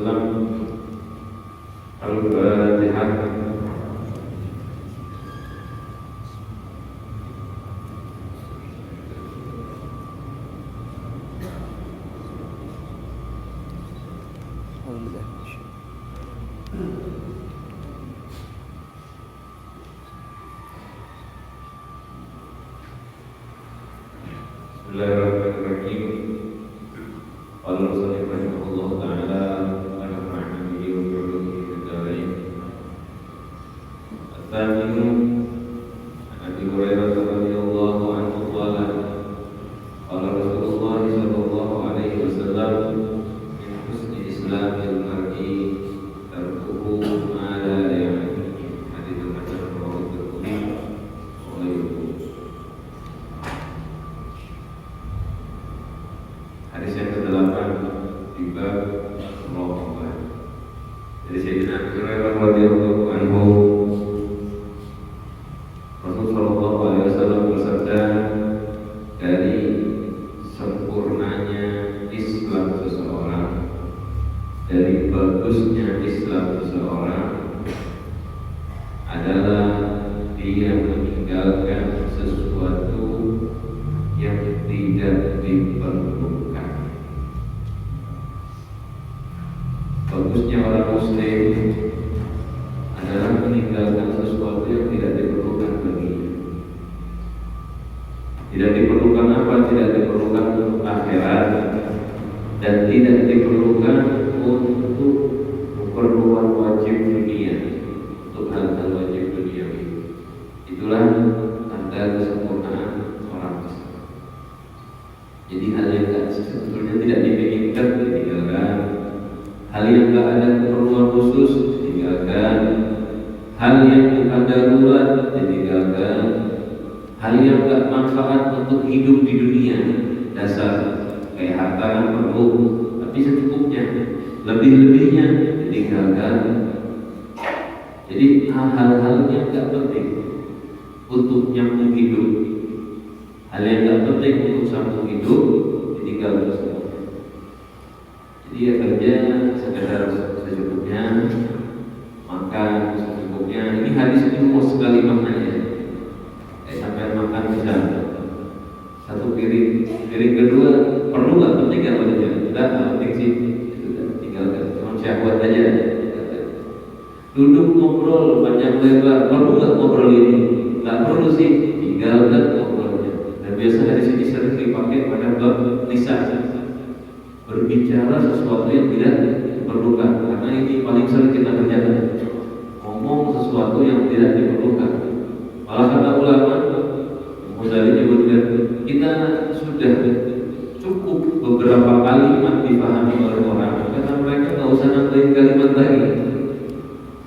wasallam. Al-Fatihah. Bismillahirrahmanirrahim. Qala Rasulullah sallallahu ta'ala alaihi wa sallam. At-tamimu Abi Hurairah radhiyallahu anhu qala qala Rasulullah sallallahu alaihi wasallam min husni islamil mar'i tarkuhu ma la ya'ni. Hadits macam Bukhari oleh hadis yang ke-8 di bab Ramadan. Dari Sayyidina Abu Hurairah radhiyallahu anhu, Rasulullah sallallahu alaihi wasallam bersabda, dari sempurnanya Islam seseorang, dari bagusnya Islam seseorang adalah dia meninggalkan sesuatu yang tidak diperlukan. Bagusnya orang Muslim adalah meninggalkan sesuatu yang tidak diperlukan baginya. Tidak diperlukan apa? Tidak diperlukan untuk akhirat dan tidak diperlukan untuk keperluan wajib dunia, untuk hal-hal wajib dunia. Itulah tanda kesempurnaan orang Islam. Jadi hal yang sebetulnya tidak diinginkan ditinggalkan, hal yang tidak ada keperluan khusus ditinggalkan, hal yang bukan darurat ditinggalkan, hal yang tidak manfaat untuk hidup di dunia dasar kayak harta perlu tapi secukupnya, lebih-lebihnya ditinggalkan. Jadi hal-hal yang tidak penting untuk nyambung hidup, hal yang tidak penting untuk sambung hidup ditinggalkan semua. Jadi ya kerja sekedar secukupnya, makan secukupnya. Ini hadis ini luas sekali maknanya. Sampai makan bisa satu piring, piring kedua perlu nggak penting nggak badannya? Tidak penting sih, tinggalkan. Cuma syahwat aja. Duduk ngobrol panjang lebar, perlu nggak ngobrol ini? Nggak perlu sih, tinggalkan ngobrolnya. Dan biasa di sini sering dipakai pada bab lisan, berbicara sesuatu yang tidak diperlukan, karena ini paling sering kita kerjakan, ngomong sesuatu yang tidak diperlukan. Malah kata ulama, Ghazali menyebutkan, kita sudah cukup beberapa kalimat dipahami oleh orang, karena mereka nggak usah nambahin kalimat lagi.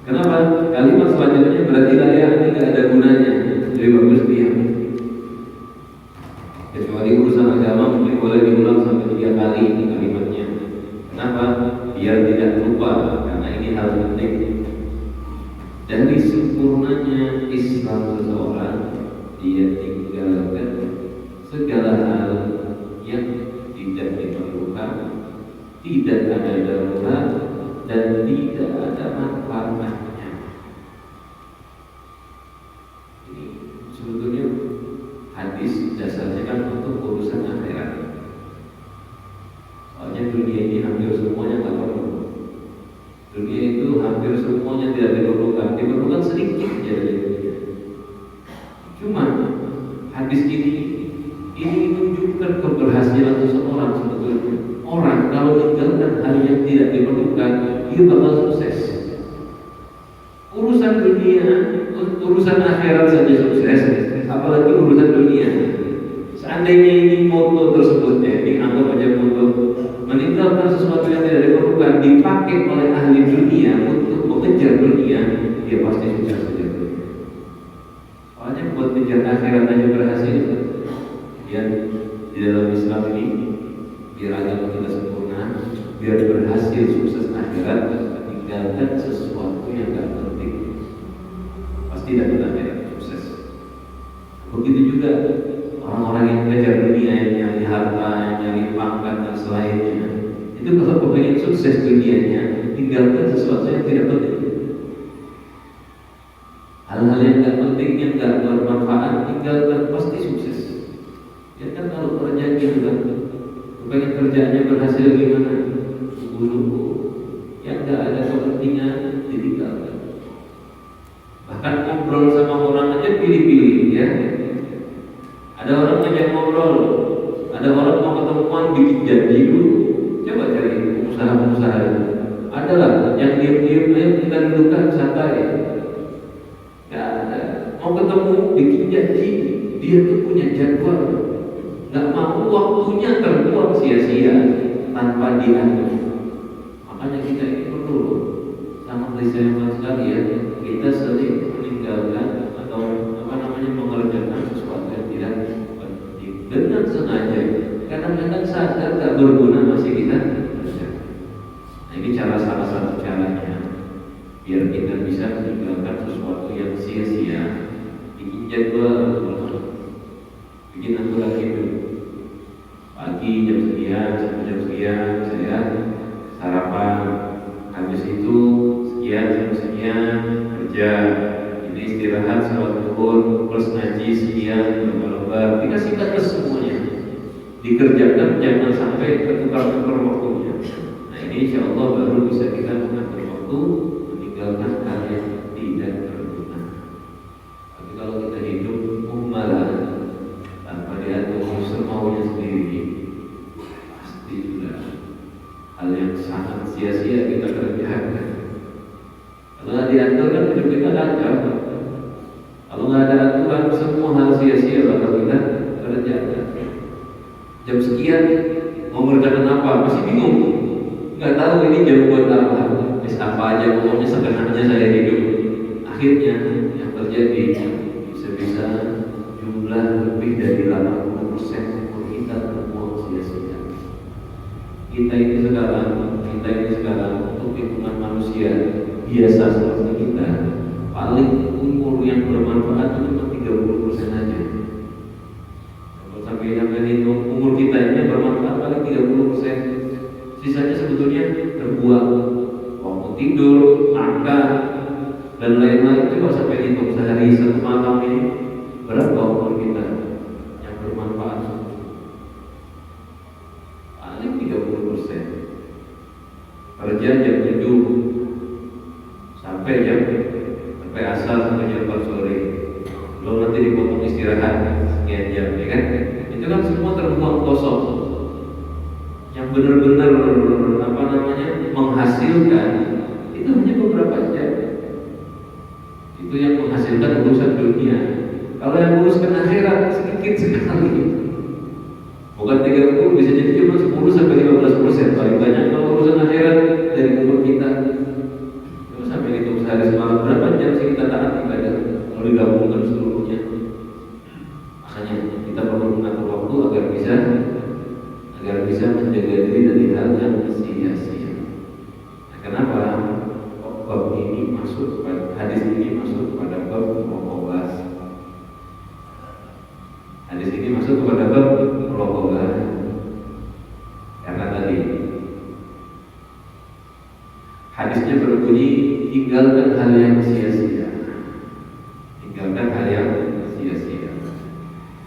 Kenapa? Kalimat selanjutnya berarti layak, tidak ada gunanya, lebih bagus diam. Kecuali urusan agama mungkin boleh diulang sampai 3 kali kalimatnya. Kenapa? Biar tidak lupa, karena ini hal penting. Dari sempurnanya Islam seseorang, dia tinggalkan segala hal yang tidak diperlukan, tidak ada darurat, dan tidak ada manfaatnya. Ini sebetulnya hadis dasarnya kan untuk urusan akhirat. Soalnya dunia ini hampir semuanya tak perlu. Dunia itu hampir semuanya tidak diperlukan, diperlukan sedikit saja dari dunia. Cuma hadis ini menunjukkan keberhasilan seseorang sebetulnya. Orang kalau tinggalkan hal yang tidak diperlukan, dia bakal sukses. Urusan dunia, urusan akhirat saja sukses, apalagi urusan dunia. Seandainya ini moto tersebutnya dianggap aja moto, meninggalkan sesuatu yang tidak diperlukan dipakai oleh ahli dunia untuk mengejar dunia, dia pasti sukses saja. Soalnya buat mengejar akhirat aja berhasil. Dan di dalam Islam ini, biar agama kita sempurna, biar berhasil sukses akhirat, tinggalkan sesuatu yang tidak penting, pasti dapat akhirat sukses. Begitu juga orang-orang yang mengejar dunia, yang nyari harta, yang nyari pangkat dan selainnya, Itu kalau pengen sukses dunianya, tinggalkan sesuatu yang tidak penting. Hal-hal yang tidak penting, yang tidak bermanfaat, tinggalkan, pasti sukses. Ya kan kalau kerja gitu kan, pengen kerjanya berhasil gimana? Nunggu-nunggu, yang tidak ada kepentingan ditinggalkan. Bahkan ngobrol sama orang aja pilih-pilih ya. Ada orang ngajak ngobrol, ada orang mau ketemuan bikin janji dulu. Coba cari pengusaha-pengusaha itu. Adalah yang diam-diam, ayo kita dudukkan santai. Gak ada. Mau ketemu bikin janji, dia tuh punya jadwal. Gak mau waktunya terbuang sia-sia tanpa diatur. Makanya kita ini perlu sama lisan sekalian, kita sering meninggalkan atau mengerjakan sesuatu yang tidak penting dengan sengaja. Kadang-kadang sadar tak berguna masih kita kerjakan. Nah, ini salah satu caranya biar kita bisa meninggalkan sesuatu yang sia-sia. Bikin jadwal, bikin aturan hidup. Pagi jam sekian sampai jam sekian saya sarapan, habis itu sekian sampai sekian kerja, ini istirahat sholat zuhur plus ngaji sekian lomba-lomba, dikasih batas semuanya, dikerjakan, jangan sampai ketukar-tukar waktunya. Nah ini insya Allah baru bisa kita mengatur waktu, meninggalkan hal yang tidak berguna. Tapi kalau kita hidup muhmalah tanpa diatur semaunya sendiri, pasti sudah hal yang sangat sia-sia kita kerjakan. Kalau nggak diatur kan hidup kita kacau. Kalau nggak ada aturan, semua hal sia-sia bakal kita kerjakan. Jam sekian mau mengerjakan apa? Masih bingung, nggak tahu ini jam buat apa. Apa aja, pokoknya sebenarnya saya hidup. Akhirnya yang terjadi bisa-bisa jumlah lebih dari 80% umur kita terbuang sia-sia. Kita ini sekarang untuk hitungan manusia biasa seperti kita, paling umur yang bermanfaat itu cuma 30% aja. Kalau sampai hitung umur kita ini bermanfaat paling 30%, sisanya sebetulnya terbuang. Waktu tidur, makan, dan lain-lain. Coba sampai hitung sehari satu malam ini berapa umur kita yang bermanfaat? Paling 30%. Kerja jam 7 sampai asar sampai jam 4 sore. Belum nanti dipotong istirahat sekian jam, ya kan? Itu kan semua terbuang kosong. Yang benar-benar menghasilkan itu hanya beberapa jam. Itu yang menghasilkan urusan dunia. Kalau yang uruskan akhirat sedikit sekali. Bukan 30, bisa jadi cuma 10 sampai 15% paling banyak kalau urusan akhirat dari umur kita. Terus sampai hitung sehari semalam berapa jam sih kita taat ibadah kalau digabungkan seluruhnya. Makanya kita perlu mengatur waktu agar bisa menjaga diri dari hal yang sia-sia. Nah, kenapa bab ini masuk pada hadis ini masuk pada bab muraqabah. Hadis ini masuk kepada bab muraqabah karena tadi hadisnya berbunyi tinggalkan hal yang sia-sia. Tinggalkan hal yang sia-sia.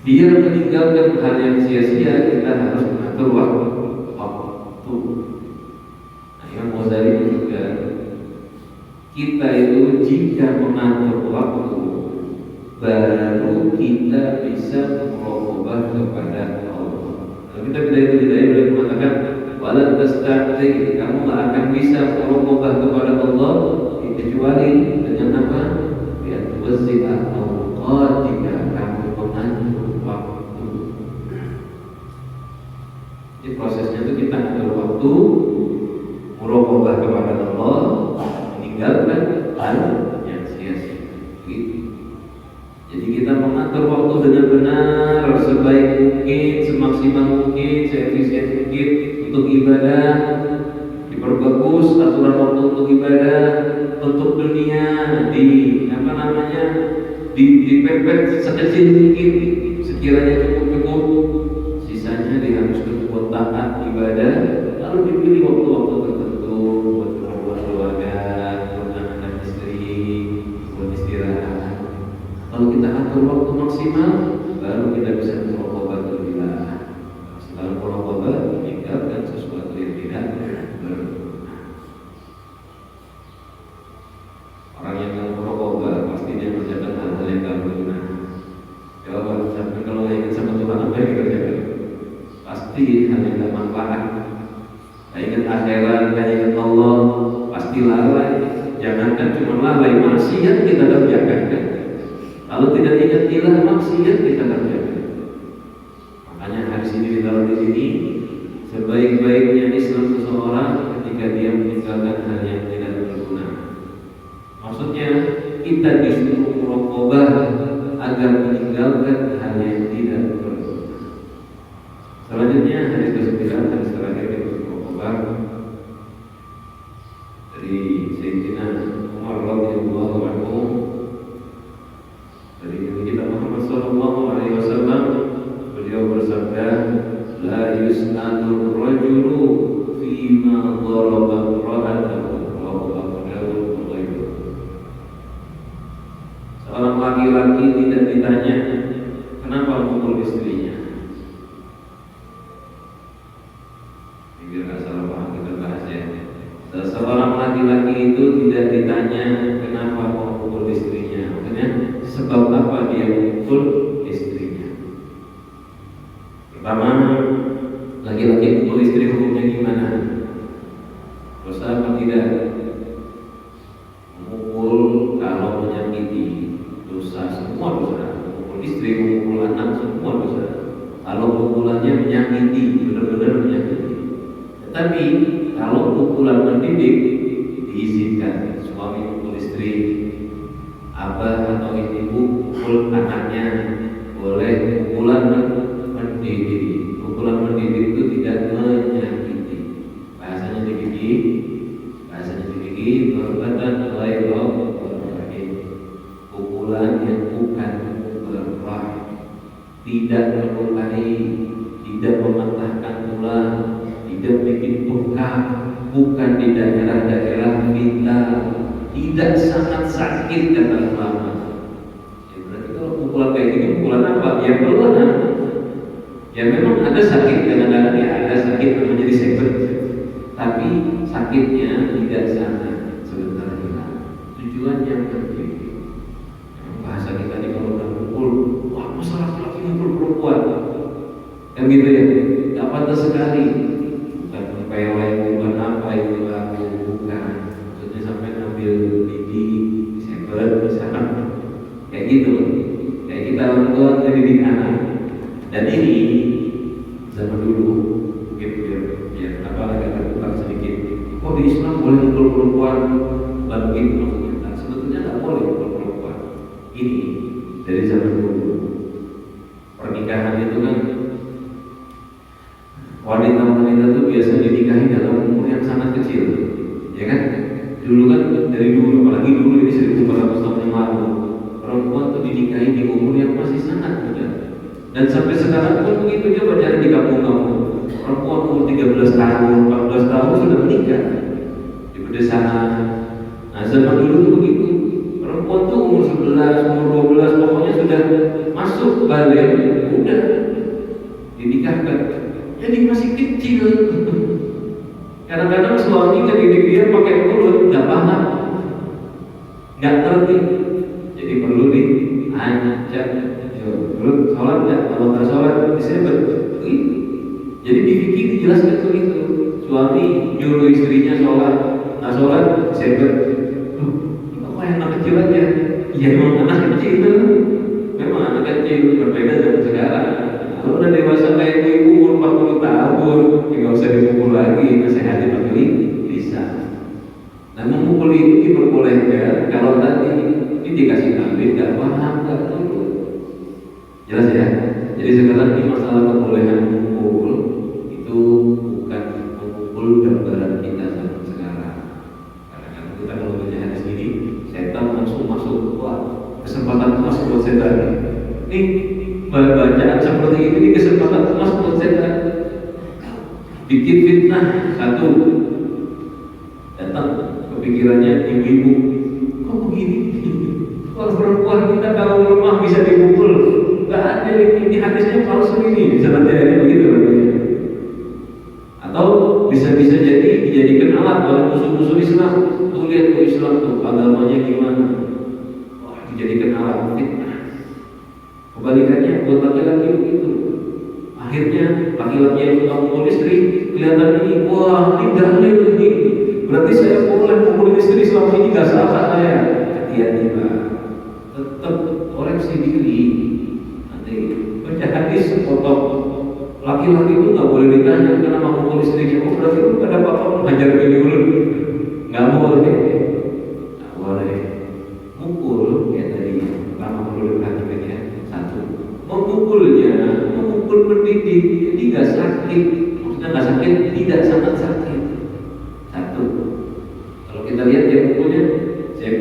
Biar meninggalkan hal yang sia-sia kita harus mengatur waktu. Nah, Imam Ghazali juga kita itu jika mengatur waktu baru kita bisa muraqabah kepada Allah. Kalau kita bidaya mengatakan wala tastati, kamu tak akan bisa muraqabah kepada Allah kecuali dengan apa? Ya tuwazzi'a awqatika, kamu mengatur waktu. Jadi prosesnya itu kita mengatur waktu, muraqabah kepada Allah, meninggalkan hal yang sia-sia. Gitu. Jadi kita mengatur waktu dengan benar, sebaik mungkin, semaksimal mungkin, seefisien mungkin untuk ibadah. Diperbagus aturan waktu untuk ibadah, untuk dunia dipepet sekecil mungkin, sekiranya cukup, sisanya diharuskan buat taat ibadah lalu dipilih waktu-waktu tertentu buat keluarga, buat anak istri, buat istirahat. Kalau kita atur waktu maksimal, baru kita bisa merokok billah. Setelah merokok tinggalkan sesuatu yang tidak berguna. Orang yang nggak merokok pasti dia mengerjakan hal-hal yang nggak berguna. Jawab, sampai kalau ingat sama Tuhan apa yang dikerjakan? Pasti hal yang nggak manfaat. Gak ingat akhirat, gak ingat Allah, pasti lalai. Jangankan cuma lalai, maksiat kita kerjakan kan? Kalau tidak ingat ilah, maksiat kita kerjakan. Makanya hadis ini ditaruh di sini. Sebaik-baiknya Islam seseorang ketika dia meninggalkan hal yang tidak berguna. Maksudnya kita disuruh muraqabah agar meninggalkan hal yang tidak berguna. Selanjutnya hadis ke-9, hadis terakhir dari muraqabah dari Sayyidina Umar radhiyallahu anhu, dari Nabi kita Muhammad sallallahu alaihi wasallam, beliau bersabda, la yus'alur rajulu fima daraba ra'atahu wa huwa qadawul ghaibu. Seorang laki-laki tidak ditanya kenapa memukul istrinya. Biar nggak salah paham kita bahas ya. Seorang laki-laki itu tidak ditanya kenapa memukul istrinya. Maksudnya sebab apa dia memukul istrinya. Pertama, laki-laki memukul istri hukumnya gimana? Dosa apa tidak? Memukul kalau menyakiti, dosa, semua dosa. Memukul istri, memukul anak, semua dosa. Kalau pukulannya menyakiti, benar-benar menyakiti. Tetapi kalau pukulan mendidik, diizinkan. Suami memukul istri, abah atau ibu pukul anaknya, boleh. Pukulan mendidik. Pukulan mendidik itu tidak menyakiti. Bahasanya digigit, berbatan ghairah rahim. Pukulan yang bukan berrahim, tidak melukai, tidak mematahkan tulang, tidak bikin bengkak, bukan di daerah-daerah vital, tidak sangat sakit kata ulama. Ya berarti kalau pukulan kayak gini pukulan apa? Ya pelan. Ya memang ada sakit, kadang-kadang ya ada sakit menjadi sakit, tapi sakitnya tidak sangat sebentar hilang. Tujuannya penting. Bahasa kita nih kalau udah pukul, wah masa laki-laki mukul perempuan, kan gitu ya? Gak pantas sekali. Bukan pewe, bukan apa itu aku, bukan. Maksudnya sampai ngambil gigi, disebut, misalkan kayak gitu. Kayak kita orang tua ngedidik anak. Dan ini zaman dulu mungkin biar apa agak terbuka sedikit. Kok di Islam boleh mukul perempuan? Bukan begitu maksudnya. Nah, sebetulnya nggak boleh mukul perempuan. Ini dari zaman dulu. Pernikahan itu kan wanita-wanita itu biasa dinikahi dalam umur yang sangat kecil, ya kan? Dulu kan dari dulu, apalagi dulu ini 1400 tahun yang lalu, perempuan itu dinikahi di umur yang masih sangat muda. Dan sampai sekarang pun begitu dia pacaran di kampung-kampung. Perempuan umur 13 tahun, 14 tahun sudah menikah di pedesaan. Nah zaman dulu tuh begitu. Perempuan tuh umur 11, umur 12 pokoknya sudah masuk balik, udah dinikahkan. Jadi masih kecil. Kadang-kadang suami ngedidik dia pakai mulut, nggak paham, nggak ngerti. Jadi perlu diajak. Belum sholat ya, kalau nggak sholat disebut. Jadi difikir dijelaskan begitu. Suami nyuruh istrinya sholat, nggak sholat disebut. Kok anak kecil aja? Ya memang anak kecil itu, memang anak kecil berbeda dengan sekarang. Kalau udah dewasa kayak ibu umur 40 tahun, nggak usah dipukul lagi, nasihatnya pakai lisan. Nah memukul itu diperbolehkan kalau tadi ini dikasih tampil nggak paham, nggak tahu. Jelas ya? Jadi sekarang ini masalah kebolehan memukul itu bukan memukul gambaran kita zaman sekarang. Karena kan kita kalau baca hadis ini, setan langsung masuk, wah kesempatan emas buat setan. Nih bacaan seperti ini kesempatan emas buat setan. bikin fitnah. Satu, datang kepikirannya ibu-ibu, kok begini? Kalau perempuan kita kalau lemah bisa dipukul, nggak ada ini hadisnya palsu ini, bisa nanti begitu katanya. Atau bisa-bisa jadi dijadikan alat oleh musuh-musuh Islam. Tuh lihat tuh Islam tuh agamanya gimana, wah dijadikan alat fitnah. Kebalikannya buat laki-laki begitu. Akhirnya laki-laki yang suka mukul istri kelihatan ini, wah ini dalil ini. Berarti saya boleh mukul istri selama ini gak salah saya. Hati-hati Pak. Tetap koreksi diri. Nanti baca hadis sepotong. Laki-laki itu nggak boleh ditanya kenapa mukul istrinya. Oh berarti itu ada apa-apa menghajar bini dulu. Nggak boleh. Nggak boleh. Mukul ya tadi pertama perlu diperhatikan ya. Satu, memukulnya memukul mendidik, jadi nggak sakit. Maksudnya nggak sakit, tidak sangat sakit. Satu. Kalau kita lihat dia mukulnya, saya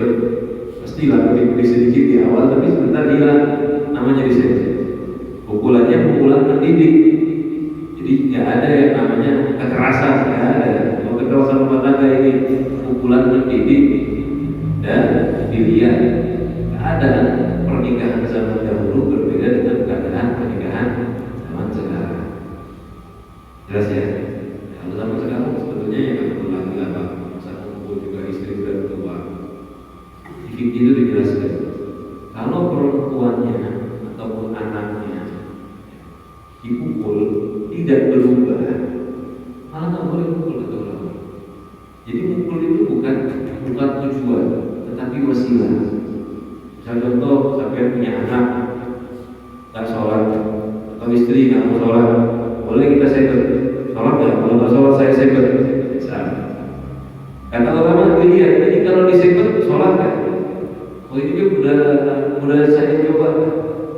pastilah beri sedikit di awal, tapi sebentar hilang, namanya disebut. Pukulannya pukulan mendidik. Jadi nggak ada yang namanya kekerasan, nggak ada. Kalau kekerasan rumah tangga ini pukulan mendidik dan dilihat, nggak ada. Pernikahan zaman dahulu berbeda dengan keadaan pernikahan zaman sekarang. Jelas ya? Kalau zaman sekarang sebetulnya yang laki-laki apa? Satu pun juga istri sudah tua. Di itu dijelaskan. Kalau perempuannya ataupun anaknya dipukul tidak berubah, malah nggak boleh pukul kata ulama. Jadi mukul itu bukan tujuan, tetapi wasilah. Misal contoh, sampai punya anak tak sholat atau istri nggak mau sholat, boleh kita sebut sholat nggak? Kalau nggak sholat saya sebut. Kata ulama dilihat, jadi kalau disebut sholat kan? Oh ini udah saya coba,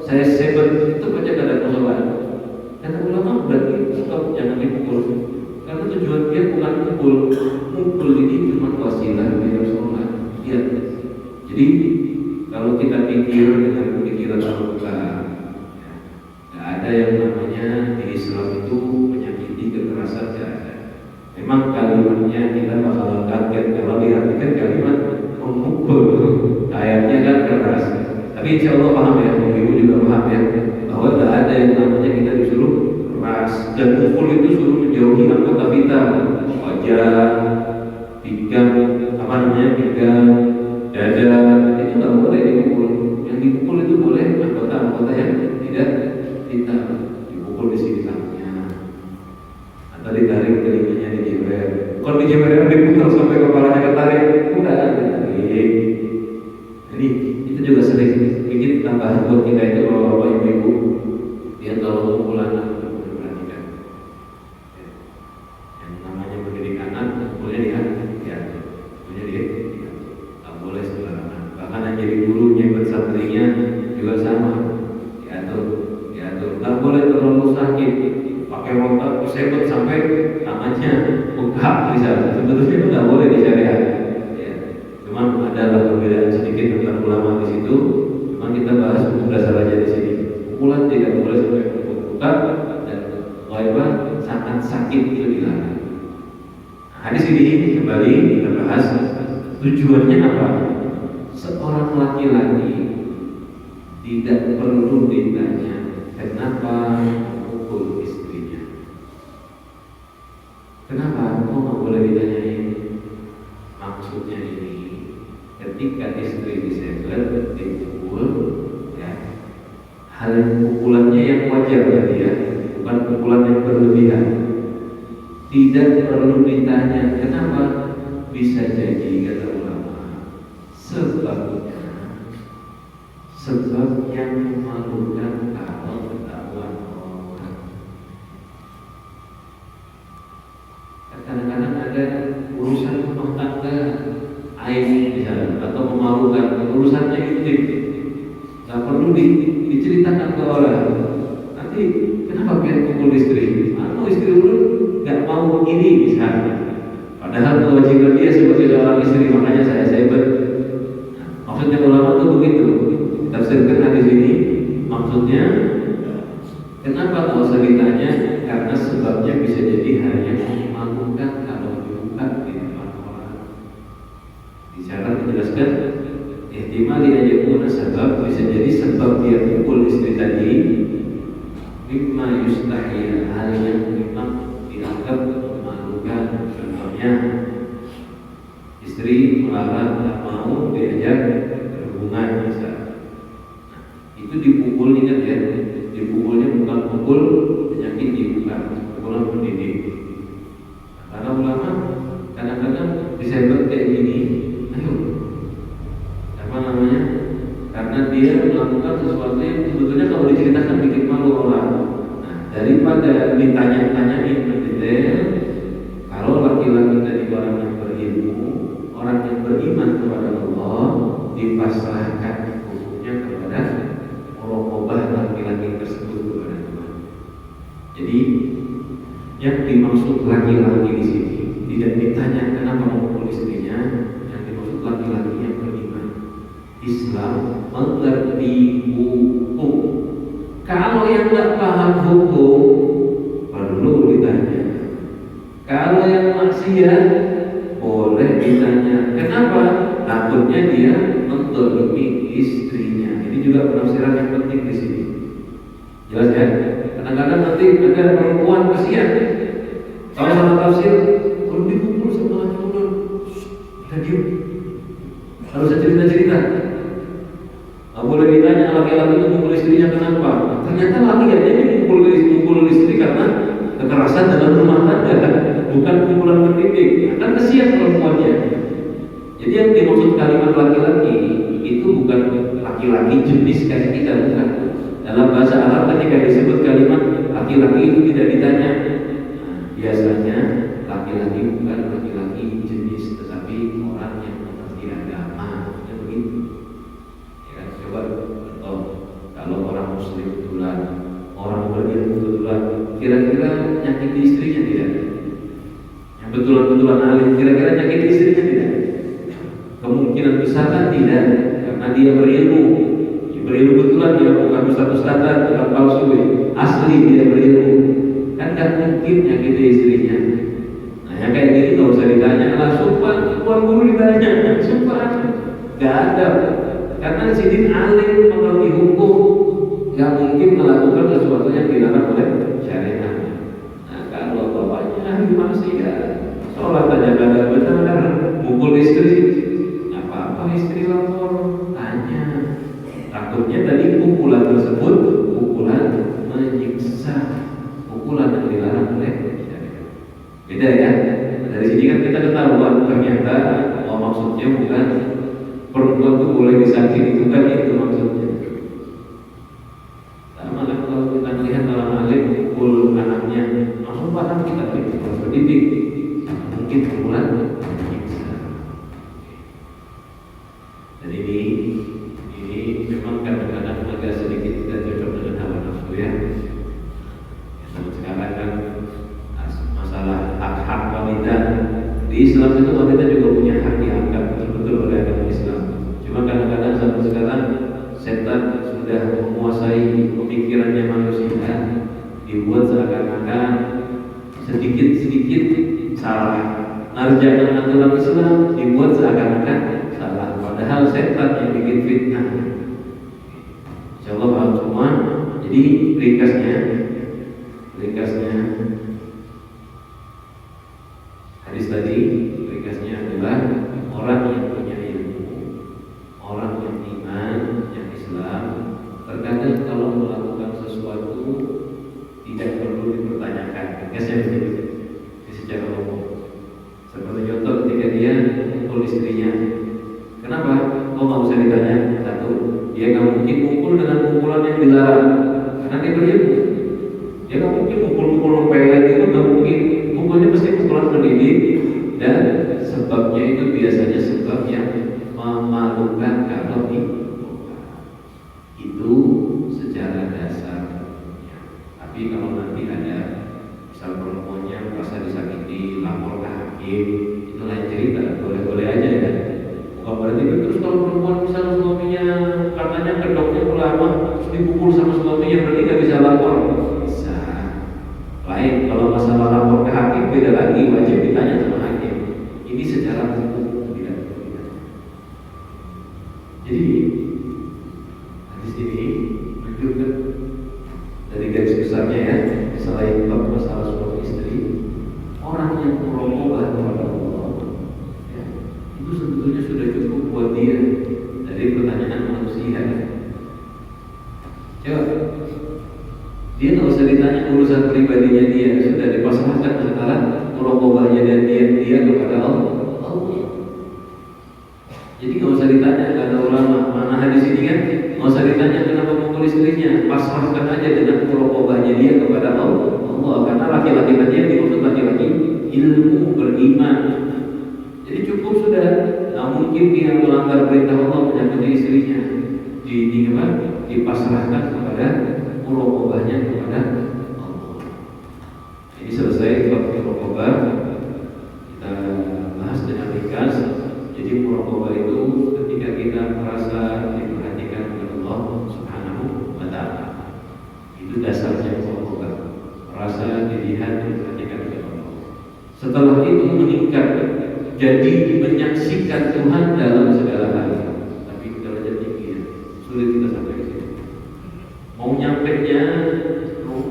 saya sebut itu baca kada sholat. Kata ulama berarti stop, jangan dipukul. Karena tujuan dia bukan mukul ini cuma wasilah biar sholat. Ya. Jadi kalau kita pikir dengan pemikiran terbuka, nggak ada yang namanya di Islam itu menyakiti kekerasan, tidak ada. Memang kalimatnya kita bakal kaget kalau diartikan kalimat memukul, ayatnya kan keras. Tapi insya Allah paham ya, ibu juga paham ya, bahwa tidak ada yang namanya kita disuruh keras. Dan mukul itu suruh menjauhi anggota vital, wajah, pinggang, pinggang, dada, itu nggak boleh dipukul. Yang dipukul itu boleh anggota-anggota yang tidak vital, dipukul di sini tangannya, atau ditarik telinganya, dijewer. Kalau dijewer diputar sampai kepalanya ketarik, udah ditarik. Jadi itu juga sering bikin tambahan buat kita itu kalau bapak ibu dia kalau pukulan perhatikan. Yang namanya mendidik anak, boleh dia punya dia. Boleh sembarangan. Bahkan yang jadi guru nyebut santrinya juga sama, diatur. Tak boleh terlalu sakit, pakai rotak disebut sampai tangannya bengkak misalnya. Sebetulnya itu nggak boleh di syariat. Ya. Cuman ada perbedaan sedikit antara ulama di situ. Cuman kita bahas untuk dasar aja di sini. Pukulan tidak boleh sampai bengkak dan ghaibah sangat sakit itu dilarang. Hadis ini kembali kita bahas. Tujuannya apa? Seorang laki-laki tidak perlu ditanya kenapa memukul istrinya. Kenapa? Kok nggak boleh ditanyain? Maksudnya ini, ketika istri disebut, dipukul, ya, hal pukulannya yang wajar tadi ya, bukan pukulan yang berlebihan. Tidak perlu ditanya kenapa. Bisa jadi kata ulama sebab yang memalukan kalau ketahuan orang. Kadang-kadang ada urusan rumah tangga aib misalnya atau memalukan, urusannya intim, nggak perlu diceritakan ke orang. Nanti kenapa dia pukul istri? Atau istri dulu nggak mau begini misalnya. Padahal kewajiban dia sebagai seorang istri, makanya saya maksudnya ulama itu begitu. Tafsirkan hadis ini, maksudnya kenapa nggak usah ditanya? Karena sebabnya bisa jadi hal yang jelaskan, ihtimal dia yakuna sebab, bisa jadi sebab dia pukul istri tadi mimma yustahil, hal yang memang dianggap memalukan. Contohnya istri melarang, tak mau diajak berhubungan misalnya. Itu dipukul, ingat ya, dipukulnya bukan pukul menyakiti, bukan pukulan mendidik. Karena ulama kadang-kadang disebut kayak gini, ayo, apa namanya? Karena dia melakukan sesuatu yang sebetulnya kalau diceritakan bikin malu orang. Nah, daripada ditanya-tanyain mendetail, kalau laki-laki tadi orang yang berilmu, orang yang beriman kepada Allah, dipasrahkan hukumnya kepada muraqabah laki-laki tersebut kepada Tuhan. Jadi yang dimaksud laki-laki di sini tidak ditanya kenapa memukul istrinya, yang dimaksud laki-laki yang beriman. Islam mengerti hukum. Kalau yang tidak paham hukum, perlu ditanya. Kalau yang maksiat boleh ditanya. Kenapa? Takutnya dia menzalimi istrinya. Ini juga penafsiran yang penting di sini. Jelas ya? Kadang-kadang nanti ada perempuan kasihan. Kalau salah tafsir, kalau dipukul sama laki udah diam. Harus cerita-cerita. Nggak boleh ditanya laki-laki itu mukul istrinya kenapa? Ternyata laki-laki ini mukul istri karena kekerasan dalam rumah tangga, bukan pukulan mendidik. Kan kasihan perempuannya. Jadi yang dimaksud kalimat laki-laki itu bukan laki-laki jenis kayak kita, bukan. Dalam bahasa Arab ketika disebut kalimat laki-laki itu tidak ditanya. Biasanya laki-laki bukan laki-laki jenis, tetapi orang yang mengerti agama. Ya begitu. Ya, coba contoh, kalau orang muslim kebetulan, orang berilmu kebetulan, kira-kira nyakiti istrinya tidak? Yang betulan-betulan alim, kira-kira nyakiti istrinya tidak? Kemungkinan besar kan tidak, karena dia berilmu. Berilmu betulan, dia bukan ustaz-ustazan, bukan palsu, asli dia berilmu. Kan gak mungkin nyakiti istrinya. Nah yang kayak gini gak usah ditanya. Lah sumpah, tuan guru ditanya, sumpah gak ada. Karena sidin alim mengerti hukum, gak mungkin melakukan sesuatu yang dilarang oleh syariat. Nah kalau bapaknya ahli maksiat, sholat aja kadang benar, mukul istri, gak apa-apa istri lapor, tanya. Takutnya tadi pukulan tersebut pukulan menyiksa, pukulan yang dilarang oleh syariat. Beda ya. Dari sini kan kita ketahuan ternyata maksudnya bukan perempuan itu boleh disakiti, bukan itu maksudnya. Sama kan kalau kita melihat orang alim pukul anaknya, langsung paham kita harus berdidik. Mungkin pukulan menyiksa. Dan ini memang kadang-kadang agak sedikit tidak cocok dengan hawa nafsu ya. Sekarang kan masalah hak-hak wanita di Islam itu, wanita juga punya hak diangkat betul-betul oleh agama Islam. Cuma kadang-kadang sampai sekarang setan sudah menguasai pemikirannya manusia, dibuat seakan-akan sedikit-sedikit salah. Narjaan aturan Islam dibuat seakan-akan salah, padahal setan yang bikin fitnah. Insyaallah paham semua. Jadi ringkasnya hadis tadi, ringkasnya adalah orang yang punya ilmu, orang yang iman, yang Islam, terkadang kalau melakukan sesuatu tidak perlu dipertanyakan. Ringkasnya begitu, secara umum. Seperti contoh ketika dia memukul istrinya, kenapa? Oh nggak usah ditanya. Satu, dia nggak mungkin mukul dengan pukulan yang dilarang, karena dia berilmu. Dia nggak mungkin mukul-mukul pelet itu, nggak mungkin. Pukulnya pasti pukulan mendidik, dan sebabnya itu biasanya sebab yang memalukan kalau itu secara dasar. Tapi kalau nanti ada misal perempuannya merasa disakiti, lapor ke hakim, itu lain cerita, boleh-boleh aja ya. Bukan berarti terus kalau perempuan misalnya suaminya katanya kedoknya ulama, terus dipukul sama suaminya, berarti nggak bisa lapor. Bisa. Lain, kalau masalah lapor ke hakim beda lagi, wajib ditanya sama hakim. Ini secara hukum tidak. ditanya urusan pribadinya dia, sudah dipasrahkan antara muraqabahnya dan dia kepada Allah. Jadi nggak usah ditanya, kata ulama mana hadis ini kan, nggak usah ditanya kenapa mukul istrinya, pasrahkan aja dengan muraqabahnya dia kepada Allah. Karena laki-laki tadi yang dimaksud laki-laki ilmu beriman. Jadi cukup sudah, nggak mungkin dia melanggar perintah Allah menyakiti istrinya. Dipasrahkan kepada muraqabahnya kepada Allah. Ini selesai bab muraqabah. Kita bahas dengan ringkas. Jadi muraqabah itu ketika kita merasa diperhatikan oleh Allah Subhanahu wa Ta'ala. Itu dasarnya muraqabah. Merasa dilihat dan diperhatikan oleh Allah. Setelah itu meningkat jadi menyaksikan Tuhan dalam segala hal. Tapi derajat tinggi ya. Sulit kita sampai ke situ. Mau nyampainya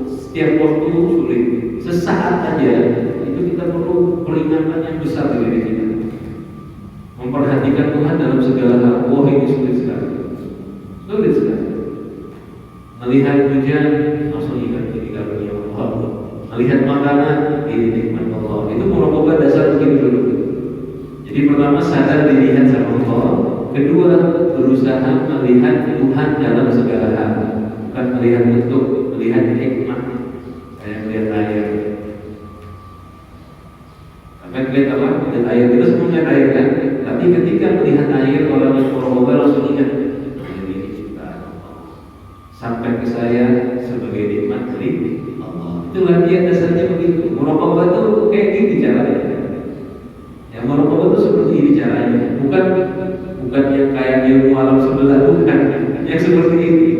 setiap waktu sulit. Sesaat aja itu kita perlu peringatan yang besar dari diri kita. Memperhatikan Tuhan dalam segala hal. Wah, ini sulit sekali. Sulit sekali. Melihat hujan langsung ingat ini karunia Allah. Melihat makanan ini nikmat Allah. Itu muraqabah dasar begitu dulu. Jadi pertama sadar dilihat sama Allah. Kedua berusaha melihat Tuhan dalam segala hal. Bukan melihat bentuk, melihat hikmah. Saya melihat air. Sampai melihat apa? Melihat air. Kita semua melihat air kan? Tapi ketika melihat air orang yang muraqabah langsung ingat ini ciptaan Allah. Sampai ke saya sebagai nikmat dari Allah. Itulah dia dasarnya begitu. Muraqabah itu kayak gini caranya. Yang muraqabah itu seperti ini caranya. Bukan yang kayak ilmu alam sebelah, bukan. Yang seperti ini.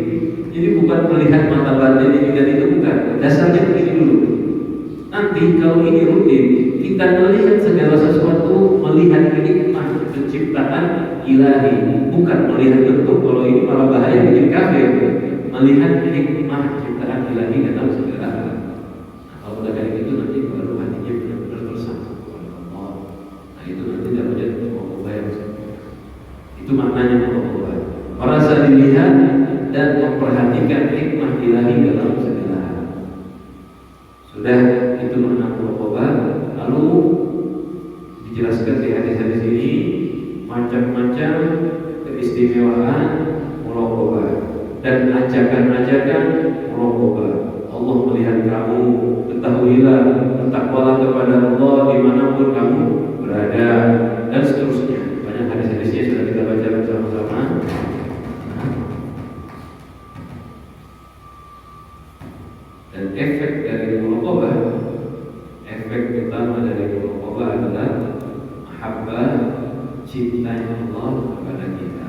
Jadi bukan melihat mata batin ini dan itu bukan. Dasarnya begini dulu. Nanti kalau ini rutin, kita melihat segala sesuatu, melihat nikmat penciptaan ilahi, bukan melihat bentuk. Kalau ini malah bahaya bikin kafir. Melihat nikmat ciptaan ilahi dalam segala hal. Kalau udah kayak gitu nanti baru hatinya benar-benar bersama kepada Allah. Nah itu nanti derajat muraqabah yang besar. Itu maknanya muraqabah. Merasa dilihat dan memperhatikan hikmah ilahi dalam segala hal. Sudah itu makna muraqabah. Lalu dijelaskan di hadis-hadis ini macam-macam keistimewaan muraqabah dan ajakan-ajakan muraqabah. Allah melihat kamu, ketahuilah, bertakwalah kepada Allah dimanapun kamu berada, dan seterusnya. Banyak hadis-hadisnya sudah kita baca bersama-sama. Dan efek dari muraqabah, efek utama dari muraqabah adalah mahabbah, cintanya Allah kepada kita,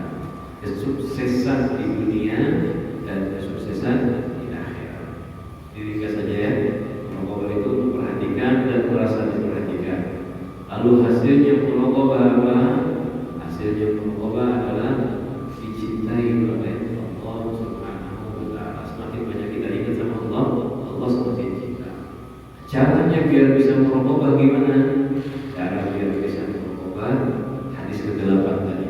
kesuksesan di dunia dan kesuksesan di akhirat. Diri saja ya, muraqabah itu memperhatikan dan merasa diperhatikan. Lalu hasilnya muraqabah apa? Hasilnya muraqabah adalah dicintai oleh Allah Subhanahu wa Ta'ala. Semakin banyak kita ingat sama Allah, Allah semakin cinta. Caranya biar bisa muraqabah gimana? Cara biar bisa muraqabah hadis ke-8 tadi.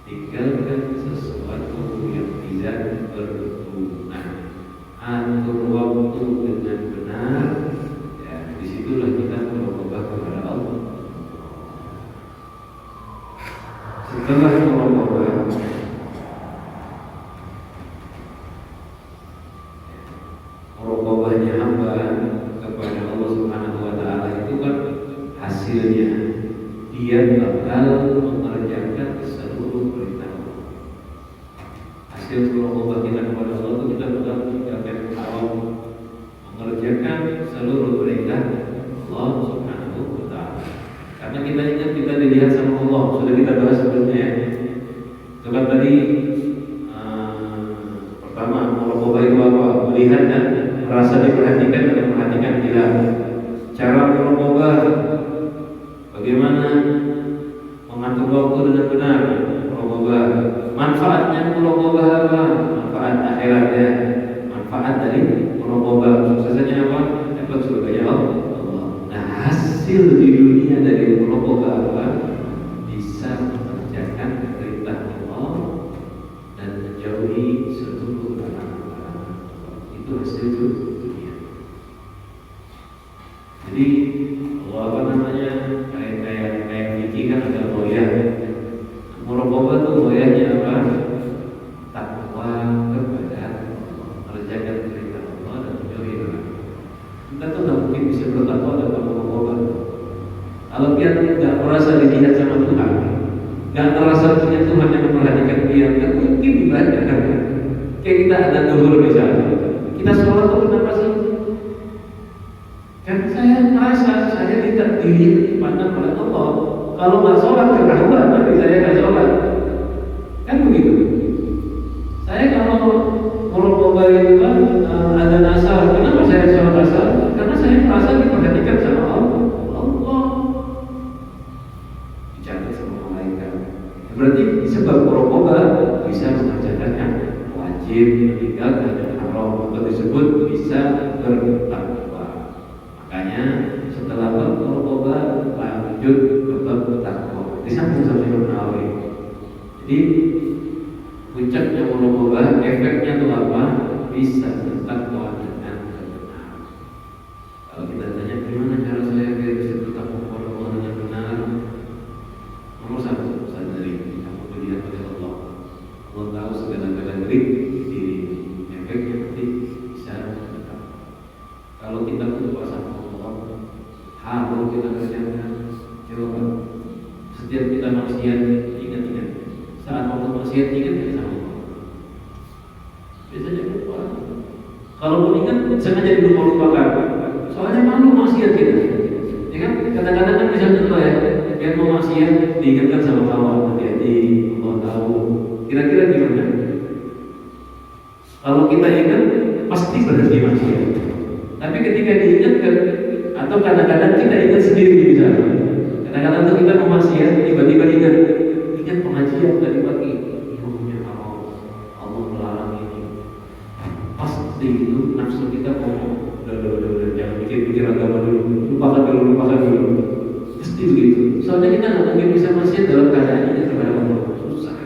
Tinggalkan sesuatu yang tidak berguna. Atur waktu dengan benar. Ya, disitulah kita muraqabah kepada Allah. Setelah muraqabah, muraqabahnya hamba kepada Allah Subhanahu wa Ta'ala itu kan hasilnya dia bakal mengerjakan seluruh perintah Allah. Hasil muraqabah kita kepada Allah itu kita bakal mengerjakan haram, mengerjakan seluruh perintah Allah Subhanahu wa Ta'ala. Karena kita ingat kita dilihat sama Allah, sudah kita bahas sebelumnya ya. Itu kan tadi pertama muraqabah itu apa? Melihat dan merasa diperhatikan dan memperhatikan kita. Cara muraqabah bagaimana mengatur waktu dengan benar. Muraqabah manfaatnya muraqabah apa? Manfaat akhiratnya, manfaat dari muraqabah suksesnya apa? Dapat surganya Allah. Nah hasil di dunia dari muraqabah apa? Bisa mengerjakan perintah Allah dan menjauhi seluruh larangan. Itu hasil Jadi apa namanya kayak Vicky kan ada loyah. Muraqabah tuh loyahnya apa? Takwa kepada Allah, mengerjakan perintah Allah dan menjauhi larangan. Kita tuh nggak mungkin bisa bertakwa tanpa muraqabah. Kalau dia nggak merasa dilihat sama Tuhan, nggak merasa punya Tuhan yang memperhatikan dia, nggak mungkin ibadah kan? Kayak kita ada zuhur misalnya, kita sholat tuh kenapa sih? Kan saya merasa saya tidak dipandang oleh Allah. Kalau nggak sholat ketahuan, tapi saya nggak sholat. Kan begitu. Saya kalau muraqabah itu kan ada asar. Kenapa saya sholat asar? Karena saya merasa diperhatikan sama Allah. Dicatat sama malaikat. Berarti sebab muraqabah bisa mengerjakan yang wajib, meninggalkan yang haram, atau disebut bisa bertakwa. Makanya setelah muraqabah lanjut ke bab takwa. Disambung sama Imam Nawawi. Jadi puncaknya muraqabah, efeknya itu apa? Bisa bertakwa dengan benar. Kalau kita tanya gimana cara saya bisa bertakwa kepada Allah dengan benar, nomor satu sadari kamu dilihat oleh Allah. Allah tahu segala-gala diri. Efeknya nanti bisa bertakwa. Kalau kita berdoa sama Allah, harus kita kerjakan. Coba setiap kita maksiat, ingat-ingat. Saat waktu maksiat ingat sama Allah. Biasanya lupa. Kalau pun ingat, sengaja dilupakan. Soalnya malu maksiat kita. Ya kan? Kadang-kadang kan bisa contoh ya. Dia mau maksiat, diingatkan sama kawan. Hati-hati, Allah tahu. Kira-kira gimana? Kalau kita ingat, pasti berhenti maksiat. Tapi ketika diingatkan, atau kadang-kadang kita ingat sendiri misalnya. Kadang-kadang tuh kita mau maksiat, tiba-tiba ingat pengajian tadi pagi. Ilmunya Allah melarang ini. Pasti itu nafsu kita ngomong, udah, jangan pikir-pikir agama dulu, lupakan dulu. Pasti begitu. Soalnya kita nggak mungkin bisa maksiat dalam keadaan ini kepada Allah, susah.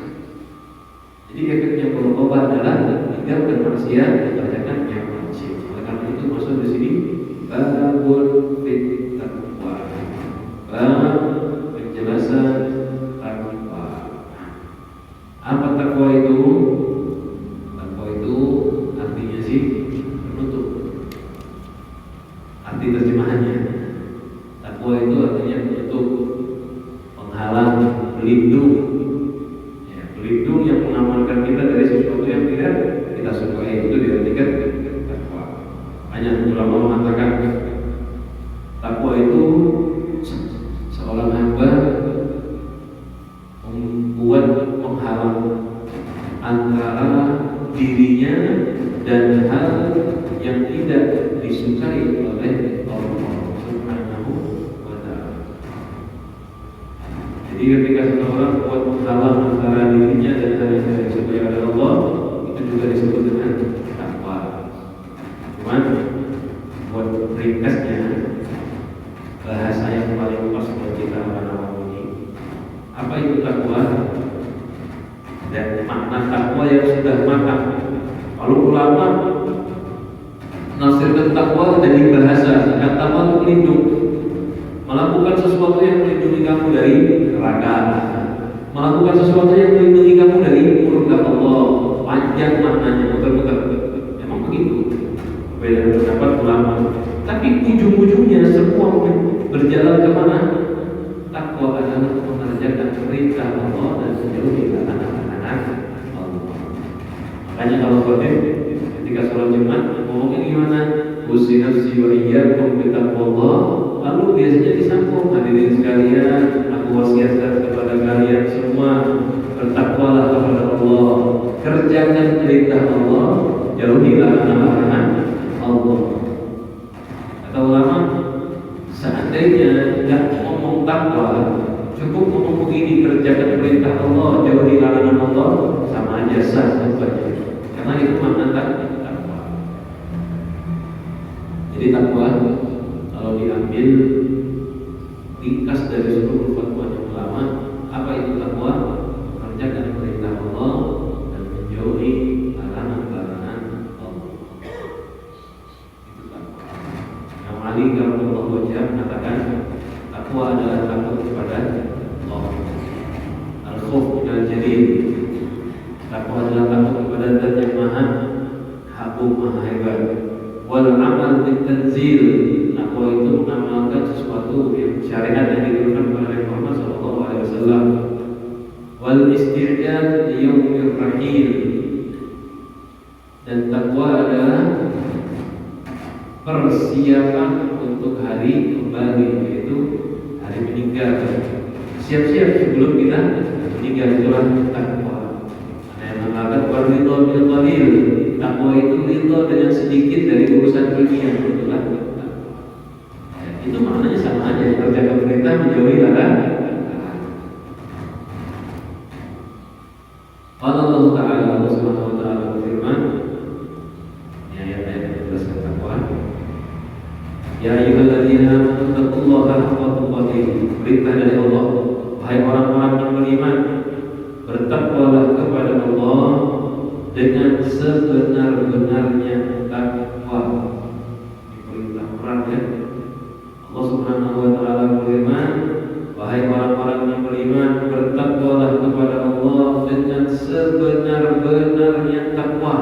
Jadi efeknya muraqabah adalah tinggalkan maksiat, kerjakan yang wajib. Oleh karena itu masuk di sini babul fit taqwa. Penjelasan takwa. Apa takwa itu? Takwa itu artinya sih penutup. Arti terjemahannya, takwa itu artinya penutup, penghalang, pelindung. Ya, pelindung yang mengamankan kita dari sesuatu yang tidak kita sukai, itu diartikan takwa. Banyak ulama mengatakan takwa itu seorang hamba membuat penghalang antara dirinya dan hal yang tidak disukai oleh Allah Subhanahu wa ta'ala. Jadi ketika seseorang buat penghalang antara dirinya dan hal yang tidak disukai oleh Allah, itu juga disebut dengan takwa. Cuman buat ringkasnya, bahasa yang paling pas buat kita orang-orang ini, apa itu takwa dan makna takwa yang sudah matang. Kalau ulama menafsirkan takwa dari bahasa, kata takwa itu pelindung, melakukan sesuatu yang melindungi kamu dari neraka, melakukan sesuatu yang melindungi kamu dari murka Allah. Panjang maknanya, betul-betul memang begitu. Beda pendapat ulama, tapi ujung-ujungnya semua berjalan kemana? Takwa adalah mengerjakan perintah Allah dan menjauhi larangan Allah. Makanya kalau khotib ketika sholat Jumat ngomongnya gimana? Usi nafsi wa iyyakum bittaqwallah. Lalu biasanya disambung, hadirin sekalian, aku wasiatkan kepada kalian semua, bertakwalah kepada Allah, kerjakan perintah Allah, jauhi larangan Allah. Kata ulama, seandainya tidak ngomong takwa, cukup ngomong begini, kerjakan perintah Allah, jauhi larangan Allah, sama aja sah saja. Karena itu makna takwa. Jadi takwa kalau diambil ringkas dari seluruh fatwa ulama, apa itu takwa? Kerjakan perintah Allah dan menjauhi larangan Allah. Itu takwa. Yang Ali kalau Allah Wajah mengatakan takwa adalah takut kepada Allah. Al-khawf minal jalil. Takwa adalah takut kepada Zat yang Maha Agung, Maha Hebat. Wal amal bitanzil. Takwa itu mengamalkan sesuatu yang syariat yang diturunkan kepada Nabi Muhammad SAW. Wal isti'dad li yaumir rahil. Dan takwa adalah persiapan untuk hari kembali, yaitu hari meninggal. Siap-siap sebelum kita meninggal, itulah takwa. Yang mengatakan waridho bil qalil. Takwa itu ridho dengan sedikit dari urusan dunia, itulah takwa. Itu maknanya sama aja, kerjakan perintah menjauhi larangan. Allah Ta'ala, Allah Subhanahu wa Ta'ala berfirman, ayat-ayat yang menjelaskan takwa. Ya ayyuhalladzina amanu taqullaha haqqa tuqatih. Perintah dari Allah, wahai orang-orang yang beriman, bertakwalah kepada Allah dengan sebenar-benarnya takwa. Ini perintah berat ya. Allah Subhanahu wa Ta'ala berfirman, wahai orang-orang yang beriman, bertakwalah kepada Allah dengan sebenar-benarnya takwa.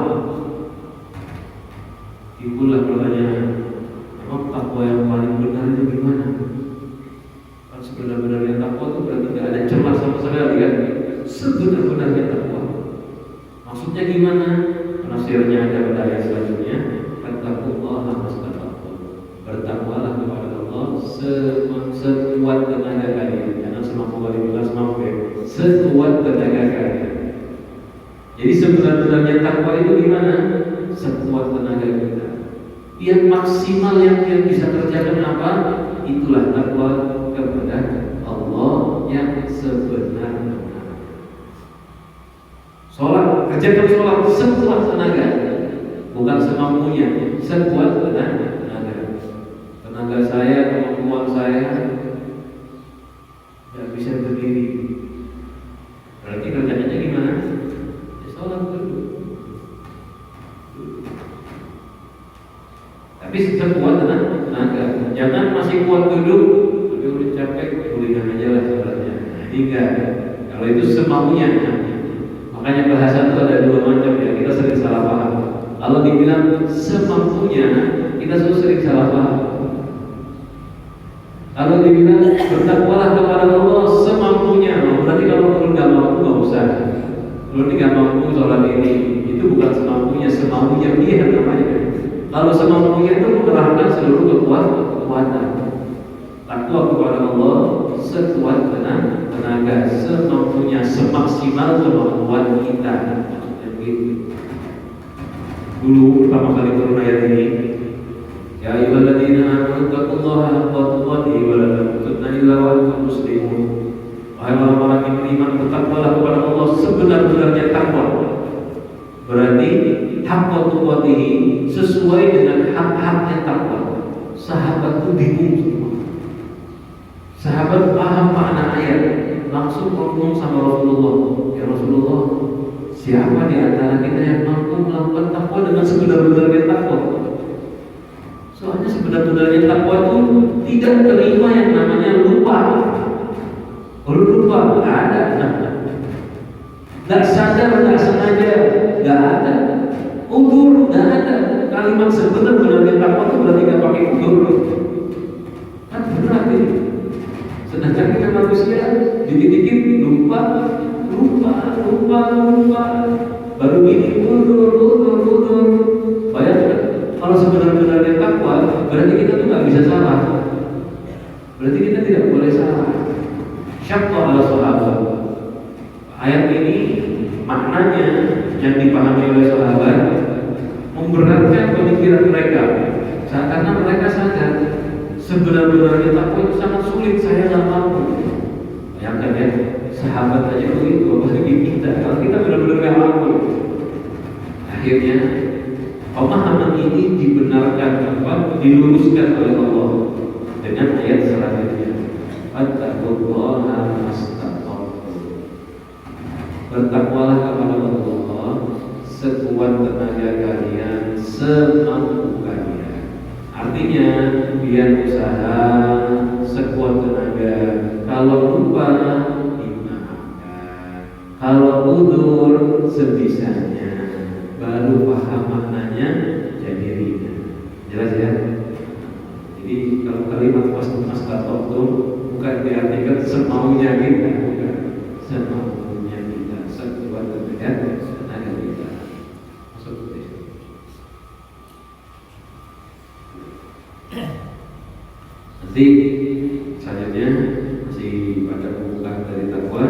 Itulah pertanyaan, memang takwa yang paling benar itu gimana? Kan sebenar-benarnya takwa itu berarti tidak ada celah sama sekali kan? Sebenar-benarnya takwa. Maksudnya gimana? Penafsirnya ada pada ayat selanjutnya. Fattaqullaha mastata'tum. Bertakwalah kepada Allah sekuat tenaga kalian. Jangan semampu kalian, bukan semampu ya. Sekuat tenaga kalian. Jadi sebenar-benarnya takwa itu gimana? Sekuat tenaga kita. Yang maksimal yang kita bisa kerjakan apa? Itulah takwa kepada Allah yang sebenar-benarnya. Sholat, kerjakan sholat sekuat tenaga, bukan semampunya, sekuat tenaga. Tenaga saya, kemampuan saya tidak bisa berdiri. Berarti kerjanya gimana? Ya sholat dulu. Tapi sekuat tenaga. Jangan masih kuat duduk, tapi udah capek, gulingan aja lah sholatnya. Enggak. Kalau itu semampunya. Makanya bahasa itu ada dua macam ya, kita sering salah paham. Kalau dibilang semampunya, kita sering salah paham. Kalau dibilang bertakwalah kepada Allah semampunya, berarti kalau perlu nggak mampu nggak usah. Kalau tidak mampu sholat ini, itu bukan semampunya, semampunya dia namanya. Kalau semampunya itu mengerahkan seluruh kekuatan. Takwa kepada Allah sekuat tenaga, semampunya, semaksimal kemampuan kita. Dulu pertama kali turun ayat ini, ya ayyuhalladzina amanu taqullaha haqqa tuqatih wa la tamutunna illa wa antum muslimun. Wahai orang-orang yang beriman, bertakwalah kepada Allah sebenar-benarnya takwa. Berarti haqqa tuqatih sesuai dengan hak-haknya takwa. Sahabat itu bingung semua. Sahabat paham makna ayat, langsung ngomong sama Rasulullah, ya Rasulullah, siapa di antara kita yang mampu melakukan takwa dengan sebenar-benarnya takwa? Soalnya sebenar-benarnya takwa itu tidak terima yang namanya lupa. Kalau lupa nggak ada, nggak sadar, nggak sengaja, nggak ada. Udur nggak ada. Kalimat sebenar-benarnya takwa itu berarti nggak pakai udur. Kan berat ini. Sedangkan kita manusia dikit-dikit lupa, baru ini udur. Bayangkan kalau sebenar-benarnya takwa, berarti kita tuh nggak bisa salah. Berarti kita tidak boleh salah. Syaqqa ala sahabat. Ayat ini maknanya yang dipahami oleh sahabat memberatkan pemikiran mereka, karena mereka sadar sebenar-benarnya takwa itu sangat sulit, saya nggak mampu. Bayangkan ya, sahabat aja begitu, apalagi kita. Kalau kita benar-benar nggak mampu, akhirnya pemahaman ini dibenarkan, diluruskan oleh Allah dengan ayat selanjutnya. Fattaqullaha mastata'tum. Bertakwalah kepada Allah sekuat tenaga kalian, semampu kalian. Artinya kemudian usaha sekuat tenaga. Kalau lupa dimaafkan, kalau udur sebisanya, baru paham maknanya jadi ringan. Jelas ya? Jadi kalau kalimat mastata'tum bukan diartikan semaunya kita, bukan semaunya kita, sekuat tenaga kita. Masuk ke situ. Nanti selanjutnya masih pada pembukaan dari takwa,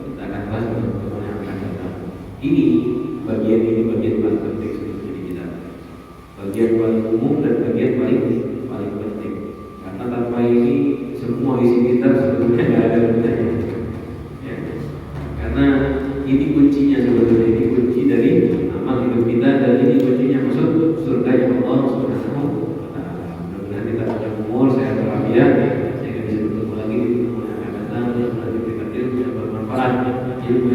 kita akan bahas teman-teman yang akan datang. Ini bagian paling penting sebetulnya kita. Bagian paling umum dan bagian paling penting. Karena tanpa ini semua isi kitab sebetulnya nggak ada gunanya. Ya. Karena ini kuncinya sebetulnya, ini kunci dari amal hidup kita dan ini kuncinya masuk surga yang Allah Subhanahu wa taala. Mudah-mudahan kita panjang umur, sehat walafiat, sehingga bisa bertemu lagi di pertemuan yang akan datang, dan diberikan ilmu yang bermanfaat, ilmu